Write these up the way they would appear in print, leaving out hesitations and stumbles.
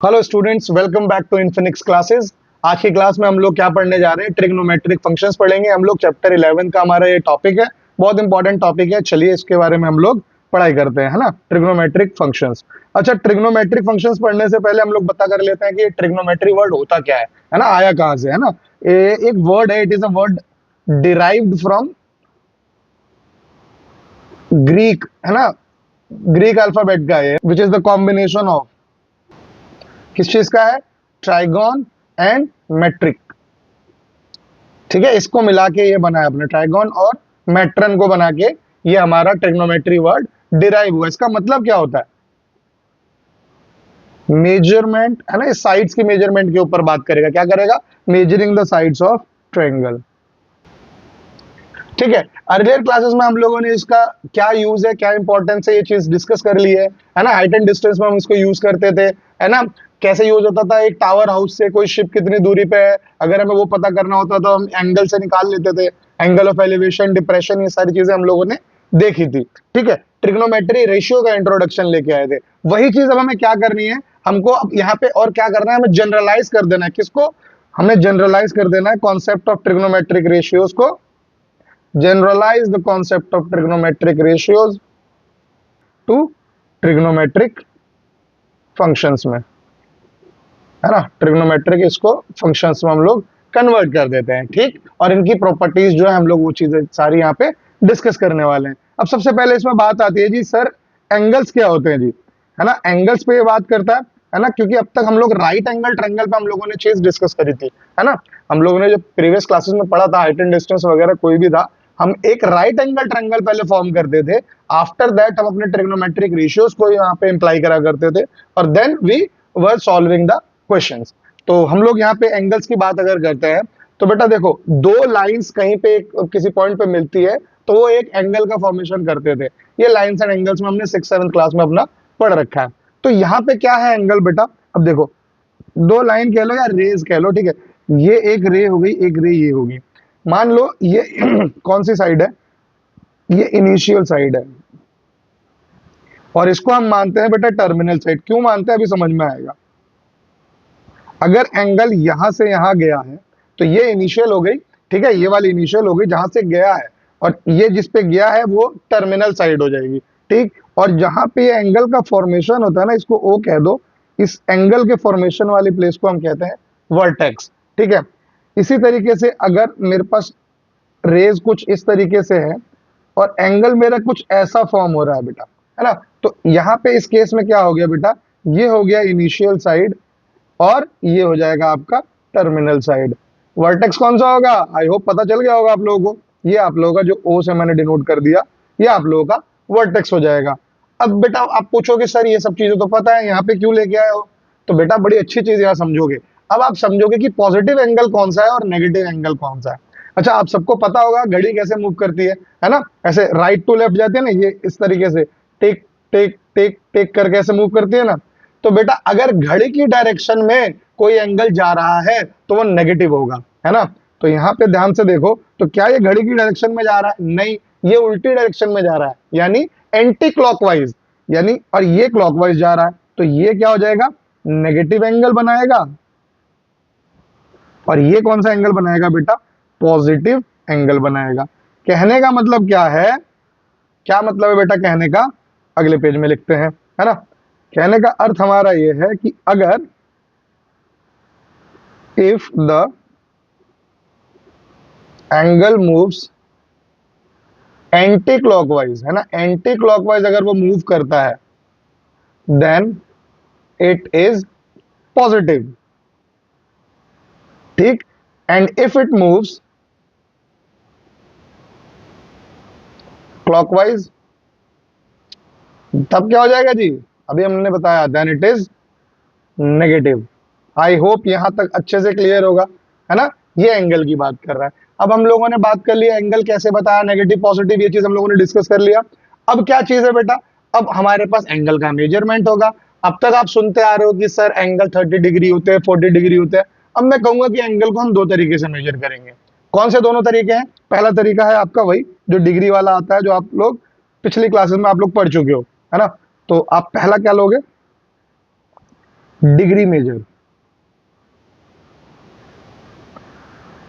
Hello students, welcome back to Infinix classes. आज की class में हम लोग क्या पढ़ने जा रहे हैं? ट्रिग्नोमेट्रिक फंक्शंस पढ़ेंगे हम लोग। चैप्टर 11 का हमारा ये टॉपिक है, बहुत इंपॉर्टेंट टॉपिक है। चलिए इसके बारे में हम लोग पढ़ाई करते हैं, है ना। Trigonometric functions. अच्छा, ट्रिग्नोमेट्रिक फंक्शंस पढ़ने से पहले हम लोग पता कर लेते हैं कि ट्रिग्नोमेट्री वर्ड होता क्या है ना, आया कहाँ से, है ना। एक वर्ड है, it is a word derived from Greek, है ना। ग्रीक अल्फाबेट का है, which is the combination of किस चीज का है? Trigon and metric. ठीक है, इसको मिला के ये बना है अपने, ट्राइगोन और मेट्रन को बना के ये हमारा ट्रिग्नोमेट्री वर्ड डिराइव हुआ। इसका मतलब क्या होता है? मेजरमेंट, है ना। इस साइड्स की मेजरमेंट के ऊपर बात करेगा। क्या करेगा? Measuring the sides of triangle. ठीक है, अर्लियर क्लासेस में हम लोगों ने इसका क्या यूज है, क्या इंपॉर्टेंस है, ये चीज डिस्कस कर ली है ना। हाइट एंड डिस्टेंस में हम इसको यूज करते थे, है ना। कैसे यूज होता था? एक टावर हाउस से कोई शिप कितनी दूरी पे है, अगर हमें वो पता करना होता तो हम एंगल से निकाल लेते थे। एंगल ऑफ एलिवेशन, डिप्रेशन, ये सारी चीजें हम लोगों ने देखी थी। ठीक है, ट्रिग्नोमेट्री रेशियो का इंट्रोडक्शन लेके आए थे। वही चीज अब हमें क्या करनी है? हमको अब यहाँ पे और क्या करना है? हमें जनरलाइज कर देना है। किसको? हमें जनरलाइज कर देना है कॉन्सेप्ट ऑफ ट्रिग्नोमेट्रिक रेशियोज को। Generalize the concept of trigonometric ratios to trigonometric functions में, है ना। ट्रिग्नोमेट्रिक इसको फंक्शंस में हम लोग कन्वर्ट कर देते हैं, ठीक। और इनकी प्रॉपर्टीज जो है हम लोग वो चीजें सारी यहाँ पे डिस्कस करने वाले हैं। अब सबसे पहले इसमें बात आती है जी, सर एंगल्स क्या होते हैं जी, है ना। एंगल्स पे ये बात करता है ना, क्योंकि अब तक हम लोग राइट एंगल ट्रायंगल पे हम लोगों ने चीज डिस्कस करी थी, है ना। हम लोगों ने जो प्रीवियस क्लासेस में पढ़ा था, हाइट एंड डिस्टेंस वगैरह कोई भी था, हम एक राइट एंगल ट्रायंगल पहले फॉर्म करते थे। आफ्टर दैट हम अपने ट्रिग्नोमेट्रिक रेशियोज को यहाँ पे इंप्लाई करा करते थे, और then we were solving the questions. तो हम लोग यहाँ पे एंगल्स की बात अगर करते हैं तो बेटा देखो, दो लाइंस कहीं पे किसी पॉइंट पे मिलती है तो वो एक एंगल का फॉर्मेशन करते थे। ये लाइंस एंड एंगल्स में हमने 6th 7th क्लास में अपना पढ़ रखा है। तो यहाँ पे क्या है एंगल बेटा? अब देखो, दो लाइन कह लो या रेज कह लो, ठीक है। ये एक रे हो गई, एक रे ये होगी। मान लो ये कौन सी साइड है? ये इनिशियल साइड है, और इसको हम मानते हैं बेटा टर्मिनल साइड। क्यों मानते हैं अभी समझ में आएगा। अगर एंगल यहां से यहां गया है तो ये इनिशियल हो गई, ठीक है। ये वाली इनिशियल हो गई जहां से गया है, और ये जिस पे गया है वो टर्मिनल साइड हो जाएगी, ठीक। और जहां पे ये एंगल का फॉर्मेशन होता है ना, इसको ओ कह दो। इस एंगल के फॉर्मेशन वाली प्लेस को हम कहते हैं वर्टेक्स, ठीक है। इसी तरीके से अगर मेरे पास रेज कुछ इस तरीके से है और एंगल मेरा कुछ ऐसा फॉर्म हो रहा है बेटा, है ना। तो यहाँ पे इस केस में क्या हो गया बेटा? ये हो गया इनिशियल साइड, और ये हो जाएगा आपका टर्मिनल साइड। वर्टेक्स कौन सा होगा? आई होप पता चल गया होगा आप लोगों को। ये आप लोगों का जो ओ से मैंने डिनोट कर दिया, ये आप लोगों का वर्टेक्स हो जाएगा। अब बेटा आप पूछोगे सर ये सब चीजें तो पता है, यहाँ पे क्यों लेके आए हो? तो बेटा बड़ी अच्छी चीज यहाँ समझोगे। अब आप समझोगे कि पॉजिटिव एंगल कौन सा है और नेगेटिव एंगल कौन सा है। अच्छा, आप सबको पता होगा घड़ी कैसे मूव करती है ना। ऐसे राइट टू लेफ्ट जाती है ना, ये इस तरीके से टिक टिक टिक टिक करके ऐसे मूव करती है ना। तो बेटा अगर घड़ी की डायरेक्शन में कोई एंगल जा रहा है तो वो नेगेटिव होगा, है ना। तो यहाँ पे ध्यान से देखो, तो क्या ये घड़ी की डायरेक्शन में जा रहा है? नहीं, ये उल्टी डायरेक्शन में जा रहा है, यानी एंटी क्लॉकवाइज, यानी, और ये क्लॉकवाइज जा रहा है। तो ये क्या हो जाएगा? नेगेटिव एंगल बनाएगा। और ये कौन सा एंगल बनाएगा बेटा? पॉजिटिव एंगल बनाएगा। कहने का मतलब क्या है? क्या मतलब है बेटा कहने का? अगले पेज में लिखते हैं, है ना। कहने का अर्थ हमारा ये है कि अगर if the angle moves anti clockwise, है ना, एंटी क्लॉकवाइज अगर वो मूव करता है देन इट इज पॉजिटिव, ठीक। And if it moves clockwise, तब क्या हो जाएगा जी? अभी हमने बताया, then it is negative. I hope यहां तक अच्छे से क्लियर होगा, है ना। ये एंगल की बात कर रहा है। अब हम लोगों ने बात कर लिया एंगल कैसे बताया, नेगेटिव पॉजिटिव, ये चीज हम लोगों ने डिस्कस कर लिया। अब क्या चीज है बेटा? अब हमारे पास एंगल का मेजरमेंट होगा। अब तक आप सुनते आ रहे हो कि सर एंगल 30 डिग्री होते हैं, 40 डिग्री होते हैं। अब मैं कहूंगा कि एंगल को हम दो तरीके से मेजर करेंगे। कौन से दोनों तरीके हैं? पहला तरीका है आपका वही जो डिग्री वाला आता है, जो आप लोग पिछली क्लासेस में आप लोग पढ़ चुके हो, है ना। तो आप पहला क्या लोगे? Degree measure.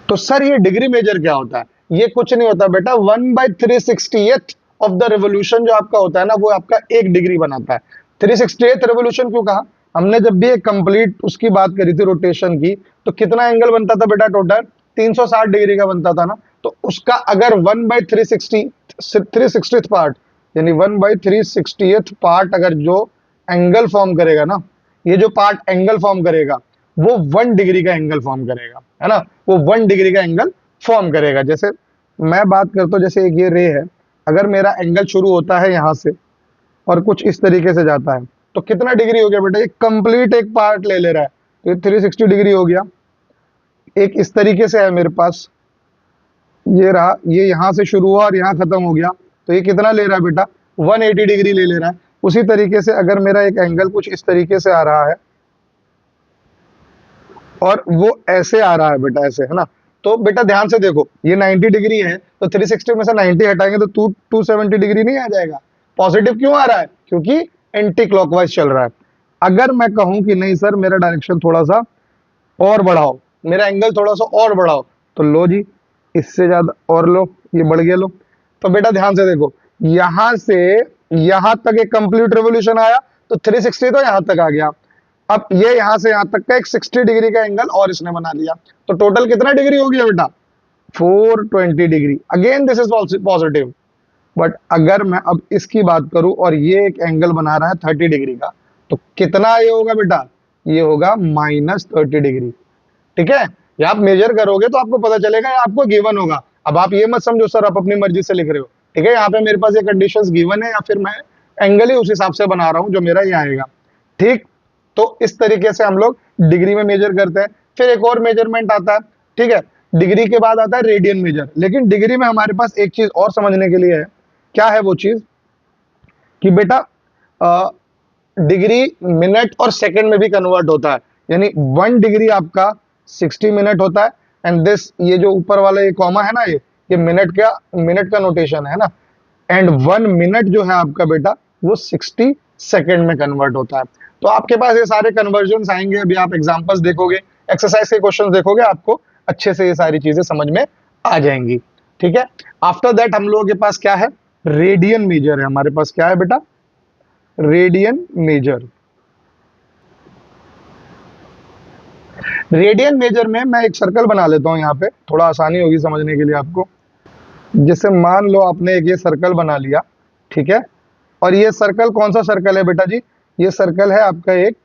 तो सर ये डिग्री मेजर क्या होता है? ये कुछ नहीं होता बेटा, 1/360th ऑफ द रेवोल्यूशन जो आपका होता है ना, वो आपका 1 डिग्री बनाता है। 360th रेवोल्यूशन क्यों कहा? हमने जब भी एक कंप्लीट उसकी बात करी थी रोटेशन की, तो कितना एंगल बनता था बेटा टोटल? 360 डिग्री का बनता था ना। तो उसका अगर 1/360th पार्ट, यानी 1/360th पार्ट अगर जो एंगल फॉर्म करेगा ना, ये जो पार्ट एंगल फॉर्म करेगा वो 1 डिग्री का एंगल फॉर्म करेगा, है ना। वो 1 डिग्री का एंगल फॉर्म करेगा। जैसे मैं बात करता हूँ, जैसे एक ये रे है, अगर मेरा एंगल शुरू होता है यहां से और कुछ इस तरीके से जाता है, तो कितना डिग्री हो गया बेटा? ये कंप्लीट एक पार्ट ले रहा है, तो ये 360 डिग्री हो गया। एक इस तरीके से है मेरे पास, ये रहा, ये यहां से शुरू हुआ और यहां खत्म हो गया, तो ये कितना ले रहा है बेटा? 180 डिग्री ले रहा है। उसी तरीके से अगर मेरा एक एंगल कुछ इस तरीके से आ रहा है और वो ऐसे आ रहा है बेटा, ऐसे, है ना, तो बेटा ध्यान से देखो, ये 90 डिग्री है, तो 360 में से 90 हटाएंगे तो 270 डिग्री नहीं आ जाएगा? पॉजिटिव क्यों आ रहा है? क्योंकि एंटी क्लॉकवाइज चल रहा है। अगर मैं कहूं कि नहीं सर मेरा डायरेक्शन थोड़ा सा और बढ़ाओ, मेरा एंगल थोड़ा सा और बढ़ाओ, तो लो जी, इससे ज्यादा और लो, ये बढ़ गया, लो। तो बेटा ध्यान से देखो, यहां से यहां तक एक कंप्लीट रेवोल्यूशन आया, तो 360 तो यहां तक आ गया। अब ये यहां से यहां तक का एक 60 डिग्री का एंगल और इसने बना दिया, तो टोटल कितना डिग्री हो गया बेटा? 420 degree. Again this is positive. But अगर मैं अब इसकी बात करूं और ये एक एंगल बना रहा है 30 डिग्री का, तो कितना ये होगा बेटा? ये होगा -30 डिग्री। ठीक है, ये आप मेजर करोगे तो आपको पता चलेगा, ये आपको गिवन होगा। अब आप ये मत समझो सर आप अपनी मर्जी से लिख रहे हो। ठीक है, यहाँ पे मेरे पास ये कंडीशंस गिवन है, या फिर मैं एंगल ही उस हिसाब से बना रहा हूं जो मेरा ये आएगा। ठीक, तो इस तरीके से हम लोग डिग्री में मेजर करते हैं। फिर एक और मेजरमेंट आता है, ठीक है, डिग्री के बाद आता है रेडियन मेजर। लेकिन डिग्री में हमारे पास एक चीज और समझने के लिए है। क्या है वो चीज? कि बेटा डिग्री मिनट और सेकंड में भी कन्वर्ट होता है। यानी 1 डिग्री आपका 60 मिनट होता है, एंड दिस, ये जो ऊपर वाला ये कॉमा है ना, ये मिनट का नोटेशन है ना। एंड 1 मिनट जो है आपका बेटा, वो 60 सेकंड में कन्वर्ट होता है। तो आपके पास ये सारे कन्वर्जन आएंगे, अभी आप एग्जांपल्स देखोगे, एक्सरसाइज के क्वेश्चन देखोगे, आपको अच्छे से ये सारी चीजें समझ में आ जाएंगी। ठीक है, आफ्टर दैट हम लोगों के पास क्या है? रेडियन मेजर है हमारे पास। क्या है बेटा? Radian major. रेडियन मेजर में मैं एक सर्कल बना लेता हूं, यहाँ पे थोड़ा आसानी होगी समझने के लिए आपको। जैसे मान लो आपने एक ये सर्कल बना लिया, ठीक है, और ये सर्कल कौन सा सर्कल है बेटा जी? ये सर्कल है आपका एक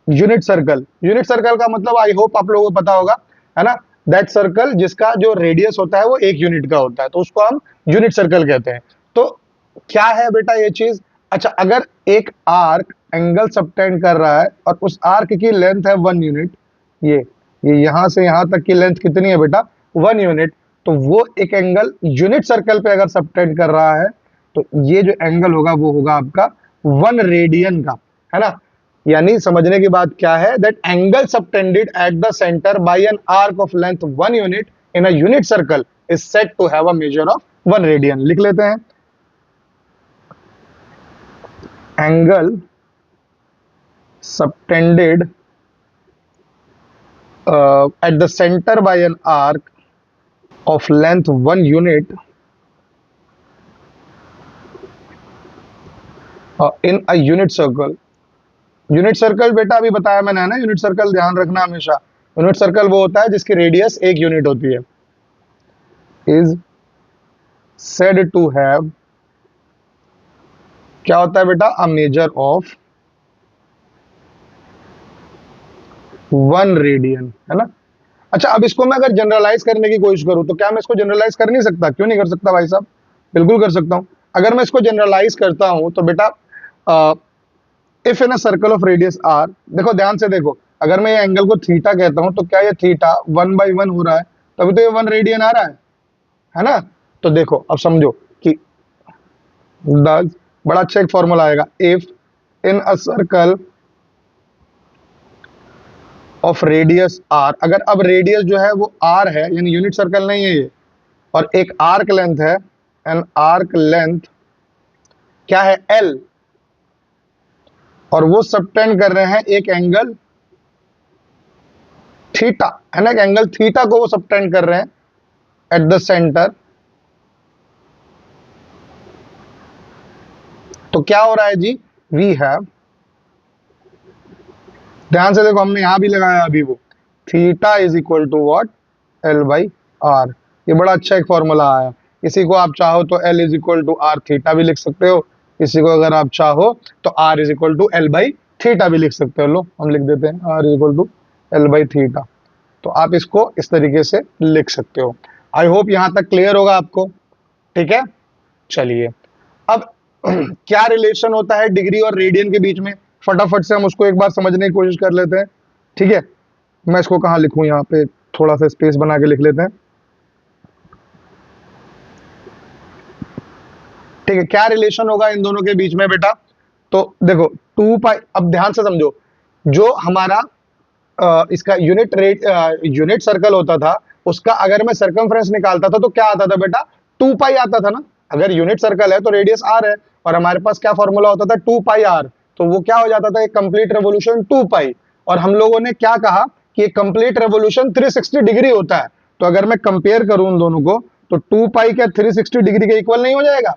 यूनिट सर्कल। यूनिट सर्कल का मतलब आई होप आप लोगों को पता होगा, है ना। दैट सर्कल जिसका जो रेडियस होता है वो 1 यूनिट का होता है, तो उसको हम यूनिट सर्कल कहते हैं। तो क्या है बेटा ये चीज? अच्छा, अगर एक आर्क एंगल सबटेंड कर रहा है और उस आर्क की लेंथ है 1 यूनिट, ये यहां से यहां तक की लेंथ कितनी है बेटा? 1 यूनिट। तो वो एक एंगल यूनिट सर्कल पे अगर सबटेंड कर रहा है, तो ये जो एंगल होगा वो होगा आपका 1 रेडियन का, है ना। यानी समझने की बात क्या है? That angle subtended at the centre by an arc of length 1 unit in a unit circle is said to have a measure of 1 radian. लिख लेते हैं, angle subtended at the center by an arc of length 1 unit in a unit circle। Unit circle बेटा अभी बताया मैंने, है ना। Unit circle ध्यान रखना हमेशा, यूनिट सर्कल वो होता है जिसकी रेडियस 1 यूनिट होती है। इज सेड टू हैव, क्या होता है बेटा? अ मेजर ऑफ 1 रेडियन, है ना। अच्छा, अब इसको मैं अगर जनरलाइज करने की कोशिश करूं, तो क्या मैं इसको जनरलाइज कर नहीं सकता? क्यों नहीं कर सकता भाई साहब? बिल्कुल कर सकता हूं। अगर मैं इसको जनरलाइज करता हूं तो बेटा if in a circle of radius R, देखो ध्यान से देखो, अगर मैं ये एंगल को थीटा कहता हूं, तो क्या ये थीटा 1/1 हो रहा है? तभी तो ये 1 रेडियन आ रहा है ना। तो देखो अब समझो कि बड़ा अच्छा एक फॉर्मूला आएगा, if in a circle of radius R, अगर अब रेडियस जो है वो आर है, यानी यूनिट सर्कल नहीं है ये, और एक आर्क लेंथ है, एन आर्क लेंथ क्या है? एल। और वो सबटेंड कर रहे हैं एक एंगल थीटा, है ना, एक एंगल थीटा को वो सबटेंड कर रहे हैं एट द सेंटर। तो क्या हो रहा है जी, वी हैव, ध्यान से देखो हमने यहां भी लगाया अभी वो, theta is equal to what, L by R. ये बड़ा अच्छा एक फॉर्मूला आया। इसी को आप चाहो तो L is equal to are theta भी लिख सकते हो, इसी को अगर आप चाहो तो are is equal to L by theta भी लिख सकते हो। लो हम लिख देते हैं R is equal to L by theta. तो आप इसको इस तरीके से लिख सकते हो। आई होप यहां तक क्लियर होगा आपको, ठीक है। चलिए अब क्या रिलेशन होता है डिग्री और रेडियन के बीच में, फटाफट से हम उसको एक बार समझने की कोशिश कर लेते हैं, ठीक है। मैं इसको कहां लिखूं, यहाँ पे थोड़ा सा स्पेस बना के लिख लेते हैं, ठीक है। क्या रिलेशन होगा इन दोनों के बीच में बेटा, तो देखो 2 पाई, अब ध्यान से समझो, जो हमारा इसका यूनिट सर्कल होता था, उसका अगर मैं सर्कमफ्रेंस निकालता था तो क्या आता था बेटा, 2 पाई आता था ना। अगर यूनिट सर्कल है तो रेडियस आर है, और हमारे पास क्या फॉर्मूला होता था, 2 पाई आर। तो वो क्या हो जाता था, एक कंप्लीट रेवोल्यूशन 2 पाई। और हम लोगों ने क्या कहा कि एक कंप्लीट रेवोल्यूशन 360 डिग्री होता है। तो अगर मैं कंपेयर करूं उन दोनों को, तो 2 पाई क्या 360 डिग्री के इक्वल नहीं हो जाएगा,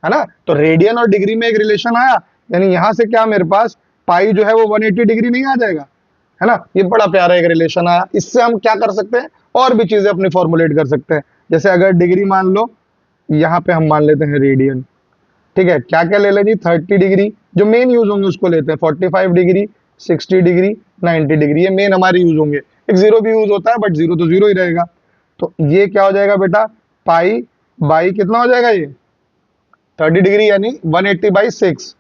है ना। तो रेडियन और डिग्री में एक रिलेशन आया, यानी यहां से क्या मेरे पास पाई जो है वो 180 डिग्री नहीं आ जाएगा, है ना। ये बड़ा प्यारा एक रिलेशन आया। इससे हम क्या कर सकते हैं, और भी चीजें अपनी फॉर्मुलेट कर सकते हैं। जैसे अगर डिग्री मान लो, यहाँ पे हम मान लेते हैं रेडियन, ठीक है। क्या क्या ले लें जी, 30 डिग्री जो मेन यूज होंगे उसको लेते हैं, 45 डिग्री, 60 डिग्री, 90 डिग्री, ये मेन हमारे यूज होंगे। एक जीरो भी यूज होता है, बट जीरो तो जीरो ही रहेगा। तो ये क्या हो जाएगा बेटा, पाई बाई कितना हो जाएगा ये 30 डिग्री, यानी 180/6।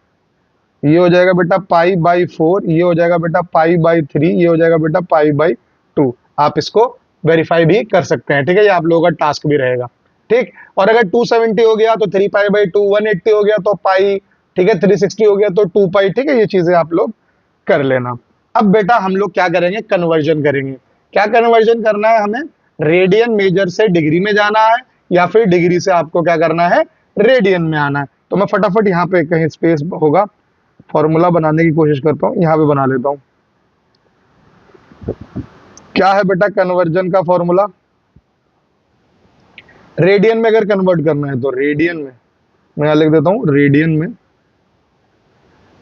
ये हो जाएगा बेटा पाई बाई 4, ये हो जाएगा बेटा पाई बाई 3, ये हो जाएगा बेटा पाई बाई 2। आप इसको वेरीफाई भी कर सकते हैं, ठीक है। ये आप लोगों का टास्क भी रहेगा, ठीक। और अगर 270 हो गया तो 3 पाई/2, 180 हो गया तो पाई, ठीक है, 360 हो गया तो 2 पाई, ठीक है। ये चीजें आप लोग कर लेना। अब बेटा हम लोग क्या करेंगे, कन्वर्जन करेंगे। क्या कन्वर्जन करना है हमें, रेडियन मेजर से डिग्री में जाना है, या फिर डिग्री से आपको क्या करना है, रेडियन में आना है। तो मैं फटाफट यहाँ पे कहीं स्पेस होगा, फॉर्मूला बनाने की कोशिश करता हूं, यहां पे बना लेता हूं। क्या है बेटा कन्वर्जन का फॉर्मूला, रेडियन में अगर कन्वर्ट करना है तो रेडियन में, मैं यहां लिख देता हूं रेडियन में।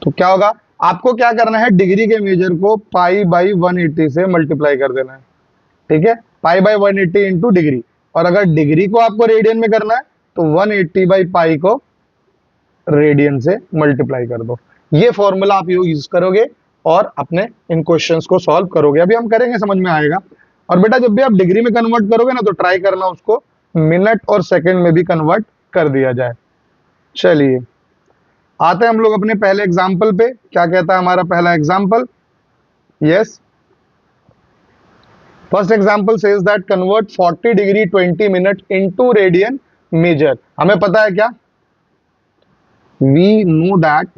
तो क्या होगा, आपको क्या करना है, डिग्री के मेजर को पाई बाई 180 से मल्टीप्लाई कर देना है, ठीक है। Pi by 180 into degree. और अगर डिग्री को आपको रेडियन में करना है तो 180/पाई को रेडियन से मल्टीप्लाई कर दो। ये फॉर्मूला आप यूज करोगे और अपने इन क्वेश्चंस को सॉल्व करोगे। अभी हम करेंगे, समझ में आएगा। और बेटा जब भी आप डिग्री में कन्वर्ट करोगे ना, तो ट्राई करना उसको मिनट और सेकंड में भी कन्वर्ट कर दिया जाए। चलिए आते हैं हम लोग अपने पहले एग्जाम्पल पे। क्या कहता है हमारा पहला example, yes, first example says that convert 40 degree 20 minute into radian measure. हमें पता है क्या, we know that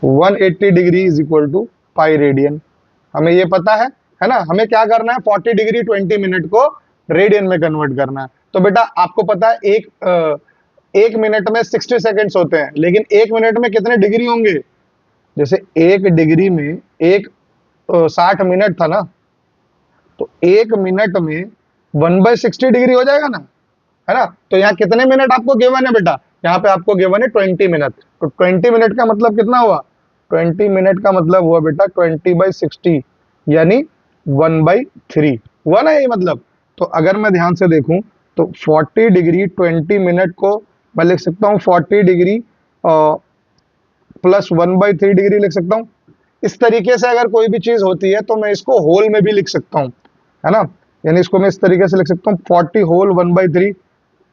180 degree is equal to pi radian. हमें ये पता है ना। हमें क्या करना है, 40 डिग्री 20 मिनट को रेडियन में कन्वर्ट करना है। तो बेटा आपको पता है एक मिनट में 60 सेकेंड्स होते हैं, लेकिन एक मिनट में कितने डिग्री होंगे, जैसे एक डिग्री में 60 मिनट था ना, तो एक मिनट में 1/60 डिग्री हो जाएगा ना, है ना। तो यहाँ कितने मिनट आपको गिवन है बेटा, यहाँ पे आपको गिवन है 20 मिनट। तो 20 मिनट का मतलब कितना हुआ, 20 मिनट का मतलब हुआ बेटा 20/60, यानी 1/3 हुआ ना ये मतलब। तो अगर मैं ध्यान से देखूं तो 40 डिग्री 20 मिनट को मैं लिख सकता हूँ 40 डिग्री प्लस 1/3 डिग्री लिख सकता हूँ। इस तरीके से अगर कोई भी चीज होती है तो मैं इसको होल में भी लिख सकता हूँ, है ना। यानी इसको मैं इस तरीके से लिख सकता हूँ 40 होल 1/3,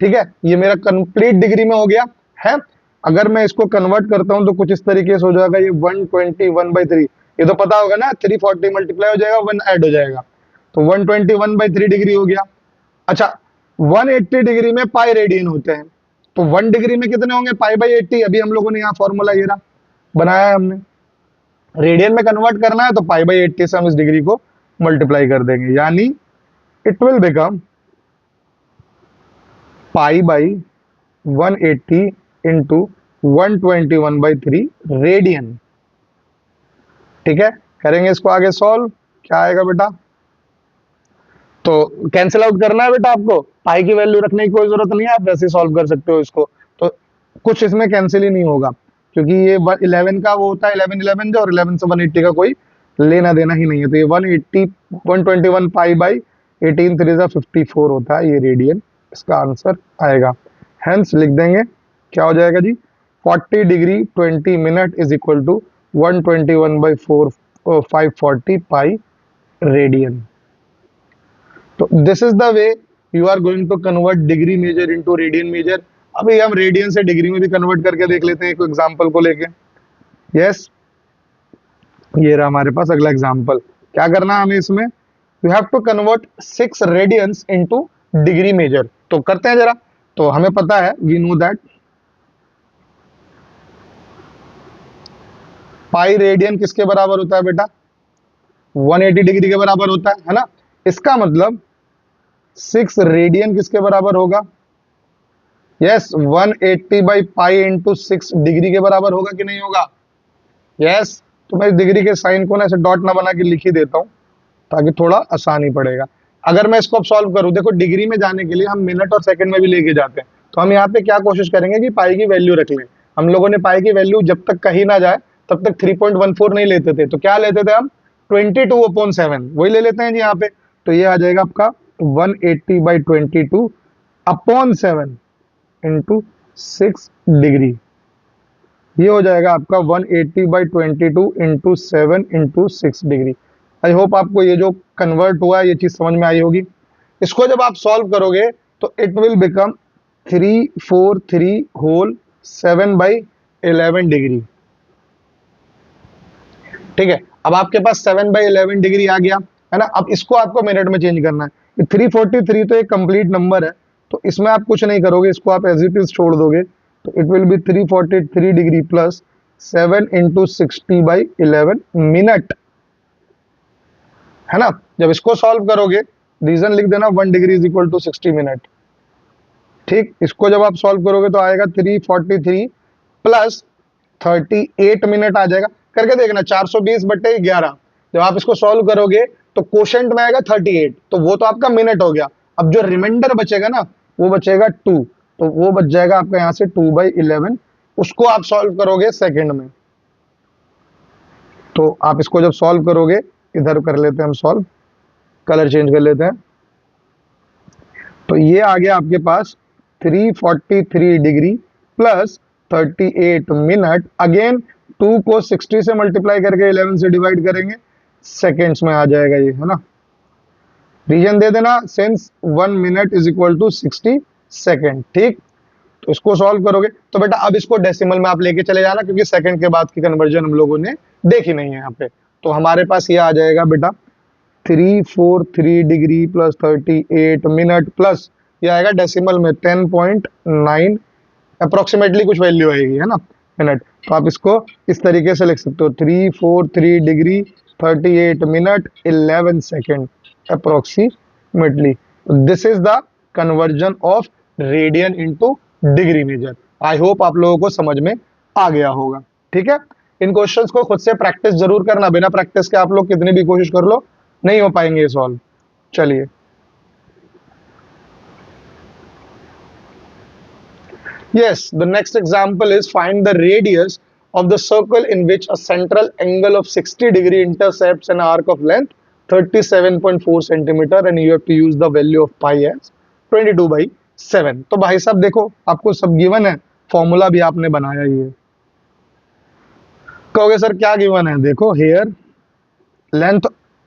ठीक है। ये मेरा कंप्लीट डिग्री में हो गया है। अगर मैं इसको कन्वर्ट करता हूं तो कुछ इस तरीके से हो जाएगा, ये 121/3। ये तो पता होगा ना, 340 मल्टीप्लाई हो जाएगा, 1 ऐड हो जाएगा, तो 121/3 डिग्री हो गया। अच्छा 180 डिग्री में पाई रेडियन होते हैं, तो 1 डिग्री में कितने होंगे, पाई/80। अभी हम लोगों ने यहाँ फॉर्मूला ये रहा बनाया है हमने, रेडियन में कन्वर्ट करना है तो पाई/80 से हम इस डिग्री को मल्टीप्लाई कर देंगे, यानी it will become pi by 180 into 121/3 radian. ठीक है, करेंगे इसको आगे सॉल्व। क्या आएगा बेटा? तो कैंसिल आउट करना है बेटा आपको, पाई की वैल्यू रखने की कोई जरूरत नहीं है, आप वैसे सॉल्व कर सकते हो इसको। तो कुछ इसमें कैंसिल ही नहीं होगा, क्योंकि ये 11 का वो होता है 11 11 जो, और 11 से 180 का कोई लेना देना ही नहीं है। तो ये 180 121 पाई बाई 18 3 54 होता है ये रेडियन, इसका आंसर आएगा। हेंस लिख देंगे, क्या हो जाएगा जी? 40 degree 20 minute is equal to 121/4 540 pi radian. तो this is the way you are going to convert degree measure into radian measure. अभी हम रेडियन से डिग्री में भी कन्वर्ट करके देख लेते हैं एक एग्जांपल को लेके। यस, ये रहा हमारे पास अगला एग्जांपल। क्या करना है हमें इसमें? You have to convert 6 radians into degree measure. तो करते हैं जरा। तो हमें पता है, we know that pi radian किसके बराबर होता है बेटा? 180 डिग्री के बराबर होता है ना? इसका मतलब 6 रेडियन किसके बराबर होगा? Yes, 180 by pi into 6 degree के बराबर होगा कि नहीं होगा? यस। तो मैं डिग्री के साइन को ना ऐसे डॉट ना बना के लिख ही देता हूं, ताकि थोड़ा आसानी पड़ेगा। अगर मैं इसको अब सॉल्व करूं, देखो डिग्री में जाने के लिए हम मिनट और सेकंड में भी लेके जाते हैं। तो हम यहाँ पे क्या कोशिश करेंगे कि पाई की वैल्यू रख लें। हम लोगों ने पाई की वैल्यू जब तक कहीं ना जाए तब तक 3.14 नहीं लेते थे। तो क्या लेते थे हम? 22/7 वही ले लेते हैं जी यहाँ पे। तो ये आ जाएगा आपका 180/22/7 इंटू 6 डिग्री। ये हो जाएगा आपका 180/22 into 7 into 6 degree. I hope आपको ये जो कन्वर्ट हुआ है ये चीज समझ में आई होगी। इसको जब आप सॉल्व करोगे तो it will become 343 whole 7/11 degree. ठीक है, अब आपके पास 7/11 डिग्री आ गया है ना। अब इसको आपको मिनट में चेंज करना है। 343 तो एक कंप्लीट नंबर है, तो इसमें आप कुछ नहीं करोगे, इसको आप एज इट इज छोड़ दोगे। तो it will be 343 degree plus 7 into 60/11 minute, है ना। जब इसको सॉल्व करोगे, रीजन लिख देना 1 degree is equal to 60 minute. ठीक, इसको जब आप सॉल्व करोगे तो आएगा 343 प्लस 38 मिनट आ जाएगा। करके देखना, 420/11। जब आप इसको सॉल्व करोगे तो कोशेंट में आएगा 38, तो वो तो आपका मिनट हो गया। अब जो रिमाइंडर बचेगा ना, वो बचेगा 2, तो वो बच जाएगा आपका यहाँ से 2/11। उसको आप सॉल्व करोगे सेकंड में। तो आप इसको जब सॉल्व करोगे, इधर कर लेते हैं हम सॉल्व, कलर चेंज कर लेते हैं। तो ये आ गया आपके पास 343 डिग्री प्लस 38 मिनट। अगेन 2 को 60 से मल्टीप्लाई करके 11 से डिवाइड करेंगे, सेकेंड्स में आ जाएगा ये, है ना। रीजन दे देना, since 1 minute is equal to 60 second. ठीक, तो इसको सॉल्व करोगे तो बेटा अब इसको डेसिमल में आप लेके चले जाना, क्योंकि सेकंड के बाद की कन्वर्जन हम लोगों ने देखी नहीं है यहाँ पे। तो हमारे पास ये आ जाएगा बेटा 343 डिग्री प्लस 38 मिनट प्लस ये आएगा डेसिमल में 10.9 अप्रोक्सीमेटली कुछ वैल्यू आएगी, है ना, मिनट। तो आप इसको इस तरीके से लिख सकते हो, 343 degree 38 minute 11 second approximately. This is the conversion of radian into degree measure. I hope आप लोगों को समझ में आ गया होगा। ठीक है, इन क्वेश्चंस को खुद से प्रैक्टिस जरूर करना, बिना प्रैक्टिस के आप लोग कितनी भी कोशिश कर लो नहीं हो पाएंगे सॉल्व। चलिए, yes, the next example is find the radius of the circle in which a central angle of 60 degree intercepts an arc of length 37.4 centimeter and you have to use the value of pi as 22/7। तो भाई साहब देखो, आपको सब given है, formula भी आपने बनाया ही है। कहोगे सर क्या गिवन है? देखो हेयर लेंथ,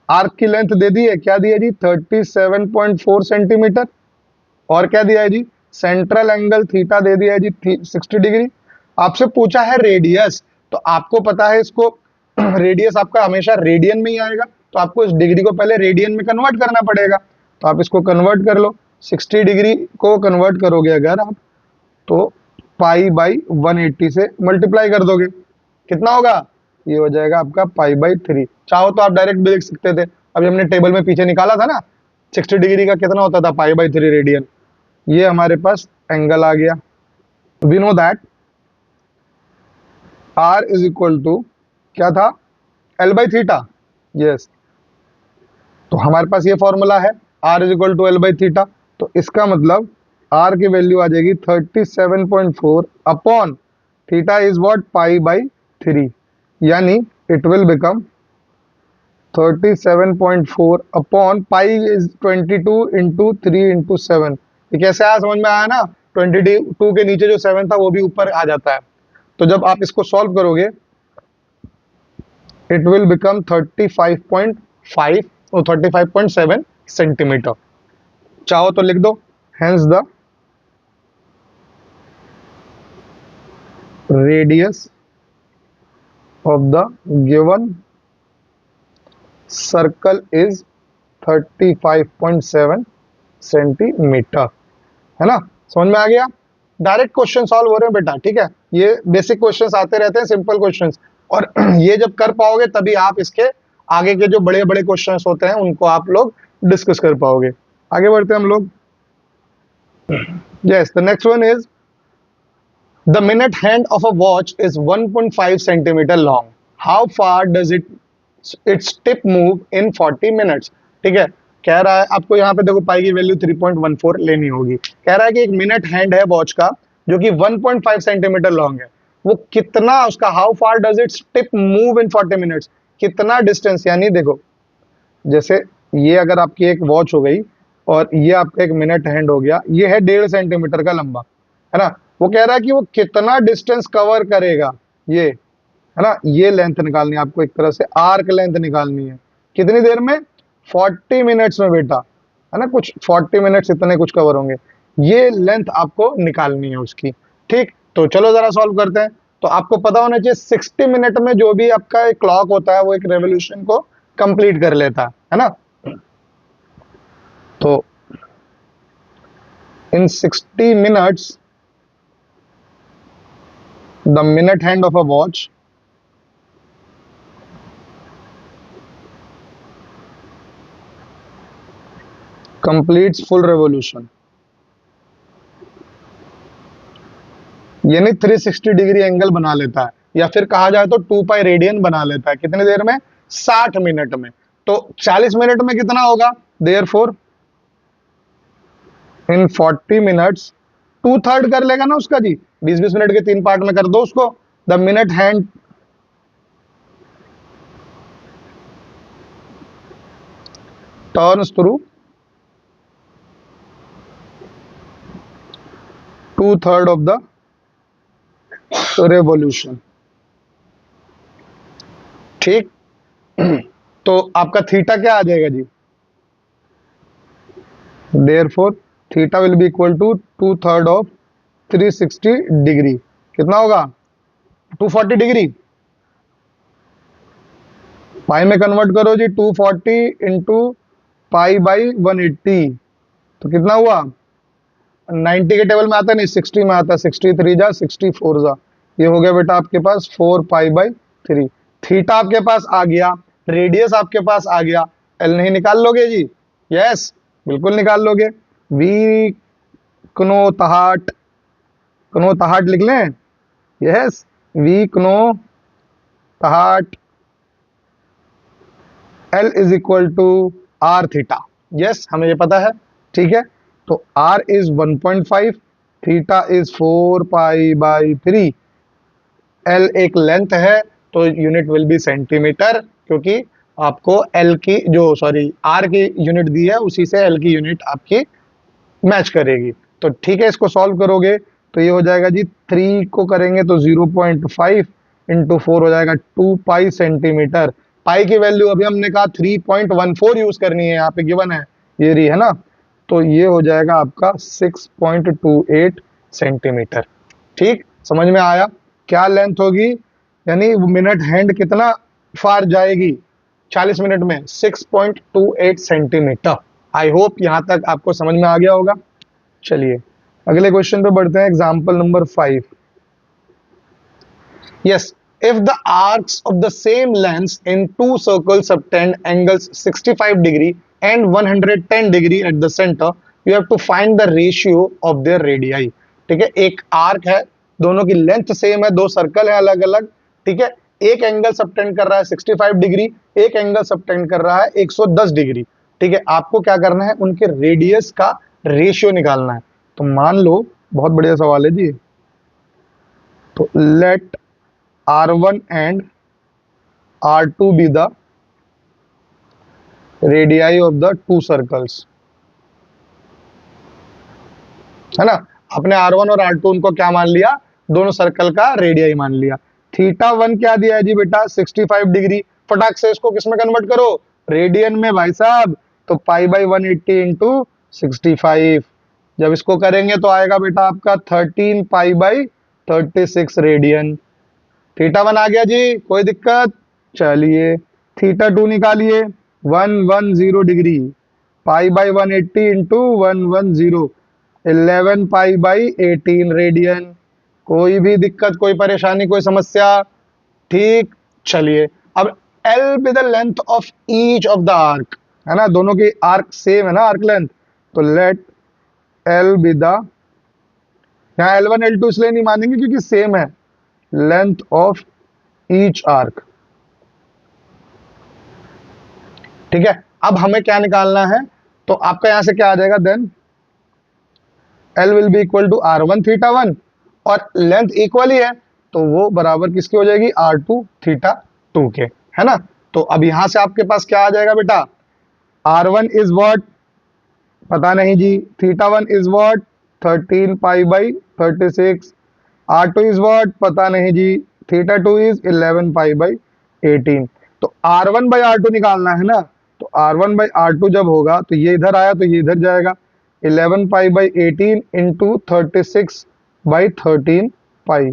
आर्क की लेंथ दे दी है, क्या दिया जी? 37.4 सेंटीमीटर। और क्या दिया है जी? सेंट्रल एंगल थीटा दे दिया है जी 60 डिग्री। आपसे पूछा है रेडियस, तो आपको पता है इसको रेडियस आपका हमेशा रेडियन में ही आएगा, तो आपको इस डिग्री को पहले रेडियन में कन्वर्ट करना पड़ेगा। तो आप इसको कन्वर्ट कर लो, 60 डिग्री को कन्वर्ट करोगे अगर आप, तो पाई बाई 180 से मल्टीप्लाई कर दोगे, कितना होगा? ये हो जाएगा आपका पाई/3। चाहो तो आप डायरेक्ट भी लिख सकते थे, अभी हमने टेबल में पीछे निकाला था ना, 60 डिग्री का कितना होता था? पाई/3 रेडियन। ये हमारे पास एंगल आ गया। We know that R is equal to क्या था, एल बाई थीटा। यस, तो हमारे पास ये फॉर्मूला है, R is equal to L by theta. तो इसका मतलब आर की वैल्यू आ जाएगी 37.4 upon theta is what, pi by 3, यानी it will become 37.4 upon pi is 22 into 3 into 7। ये कैसे आया, समझ में आया ना? 22 के नीचे जो 7 था वो भी ऊपर आ जाता है। तो जब आप इसको सॉल्व करोगे इट विल बिकम 35.5 और 35.7 सेंटीमीटर। चाहो तो लिख दो, hence the radius of the given circle is 35.7 centimetre. है ना, समझ में आ गया? डायरेक्ट क्वेश्चन सॉल्व हो रहे हैं बेटा, ठीक है? ये बेसिक क्वेश्चंस आते रहते हैं, सिंपल क्वेश्चंस, और ये जब कर पाओगे तभी आप इसके आगे के जो बड़े बड़े क्वेश्चंस होते हैं उनको आप लोग डिस्कस कर पाओगे। आगे बढ़ते हैं हम लोग। Yes, the next one is the minute hand of a watch is 1.5 centimetre long, how far does its tip move in 40 minutes. ठीक है, कह रहा है आपको यहाँ पे देखो पाई की वैल्यू 3.14 लेनी होगी। कह रहा है कि एक मिनट हैंड है वॉच का जो कि 1.5 सेंटीमीटर लॉन्ग है, वो कितना उसका, how far does its tip move in 40 minutes, कितना डिस्टेंस, यानी देखो जैसे ये अगर आपकी एक वॉच हो गई और ये आपका एक मिनट हैंड हो गया, ये है 1.5 सेंटीमीटर का लंबा, है ना? वो कह रहा है कि वो कितना डिस्टेंस कवर करेगा, ये है ना, ये लेंथ निकालनी है आपको, एक तरह से आर्क लेंथ निकालनी है। कितनी देर में? 40 मिनट्स में बेटा, है ना, कुछ 40 मिनट्स इतने कुछ कवर होंगे, ये लेंथ आपको निकालनी है उसकी। ठीक, तो चलो जरा सॉल्व करते हैं। तो आपको पता होना चाहिए 60 मिनट में जो भी आपका एक क्लॉक होता है वो एक रेवोल्यूशन को कंप्लीट कर लेता है ना? तो इन 60 minutes the minute hand of a watch completes full revolution, यानी 360 डिग्री एंगल बना लेता है, या फिर कहा जाए तो 2 पाई रेडियन बना लेता है। कितनी देर में? 60 मिनट में। तो 40 मिनट में कितना होगा? देयरफॉर इन 40 मिनट्स 2/3 कर लेगा ना उसका जी, 20-20 मिनट के 3 पार्ट में कर दो उसको। The minute hand turns through 2/3 of the revolution. ठीक, तो आपका थीटा क्या आ जाएगा जी? Therefore theta will be equal to 2/3 of 360 degree. कितना होगा? 240 डिग्री। पाई में कन्वर्ट करो जी, 240 इंटू पाई बाई 180, तो कितना हुआ? 90 के टेबल में आता नहीं, 60 में आता, 63 जा 64 जा, ये हो गया बेटा आपके पास 4 पाई बाई 3। थीटा आपके पास आ गया, रेडियस आपके पास आ गया, एल नहीं निकाल लोगे जी? यस, बिल्कुल निकाल लोगे। वी कनो तहाट, कनो तहाट लिख लें। Yes, we know that l is equal to are theta. Yes, हमें ये पता है, ठीक है। तो are is 1.5, theta is 4 pi by 3, l एक लेंथ है तो यूनिट विल बी सेंटीमीटर, क्योंकि आपको एल की जो सॉरी आर की यूनिट दी है उसी से एल की यूनिट आपकी मैच करेगी। तो ठीक है, इसको सॉल्व करोगे तो ये हो जाएगा जी, 3 को करेंगे तो 0.5 इंटू 4 हो जाएगा 2 पाई सेंटीमीटर। पाई की वैल्यू अभी हमने कहा 3.14 यूज करनी है, यहाँ पे गिवन है ये रही, है ना? तो ये हो जाएगा आपका 6.28 सेंटीमीटर। ठीक, समझ में आया क्या लेंथ होगी, यानी मिनट हैंड कितना फार जाएगी 40 मिनट में? 6.28 सेंटीमीटर। आई होप यहां तक आपको समझ में आ गया होगा। चलिए अगले क्वेश्चन पे बढ़ते हैं, example number 5। Yes, if the arcs of the same length in two circles subtend angles 65 degree and 110 degree at the center, you have to find the ratio of their radii। ठीक है, एक arc है, दोनों की length same है, दो circle है अलग अलग, ठीक है। एक एंगल सबटेंड कर रहा है 65 डिग्री, एक एंगल सबटेंड कर रहा है 110 डिग्री। ठीक है, आपको क्या करना है, उनके रेडियस का रेशियो निकालना है। तो मान लो, बहुत बढ़िया सवाल है जी। तो let R1 and R2 be the radii of the two circles, है ना। अपने R1 और R2 उनको क्या मान लिया, दोनों सर्कल का रेडियाई मान लिया। θ1 क्या दिया है जी बेटा, 65 डिग्री। फटाक से इसको किस में कन्वर्ट करो, रेडियन में भाई साहब। तो π/180 इंटू 65, जब इसको करेंगे तो आएगा बेटा आपका 13 π/36 रेडियन। θ1 आ गया जी, कोई दिक्कत। चलिए θ2 निकालिए, 110 डिग्री। π/180 into 110, 11 π/18 radian. कोई भी दिक्कत, कोई परेशानी, कोई समस्या? ठीक। चलिए अब L be the length of each of the arc, है ना, दोनों की आर्क सेम है ना, आर्क लेंथ। तो लेट L बी द, यहाँ L1 L2 इसलिए नहीं मानेंगे क्योंकि सेम है, लेंथ ऑफ ईच आर्क। ठीक है, अब हमें क्या निकालना है, तो आपका यहां से क्या आ जाएगा, then L will be equal to R1 θ1, और लेंथ इक्वल ही है तो वो बराबर किसकी हो जाएगी, R2 θ2 के, है ना। तो अब यहां से आपके पास क्या आ जाएगा बेटा, R1 इज व्हाट, पता नहीं जी। θ1 is what, 13 π/36। R2 is what, पता नहीं जी। θ2 इज 11 π/18। तो R1/R2 निकालना है ना, तो R1/R2 जब होगा तो ये इधर आया तो ये इधर जाएगा, 11 π/18 इंटू 36/13 पाई।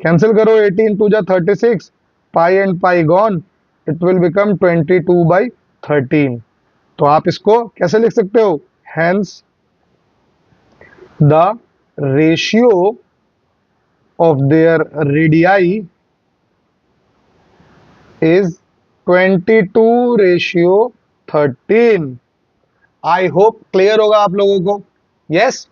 कैंसिल करो, 18 टू जा 36, pi and pi gone, it will become 22/13। तो आप इसको कैसे लिख सकते हो, hence the ratio of their radii is 22:13। I hope clear होगा आप लोगों को। यस,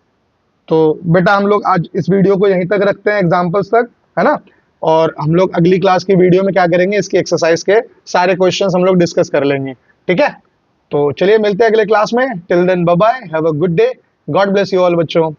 तो बेटा हम लोग आज इस वीडियो को यहीं तक रखते हैं, एग्जाम्पल्स तक, है ना। और हम लोग अगली क्लास की वीडियो में क्या करेंगे, इसकी एक्सरसाइज के सारे क्वेश्चंस हम लोग डिस्कस कर लेंगे। ठीक है, तो चलिए मिलते हैं अगले क्लास में। Till then bye bye, have a good day, God bless you all बच्चों।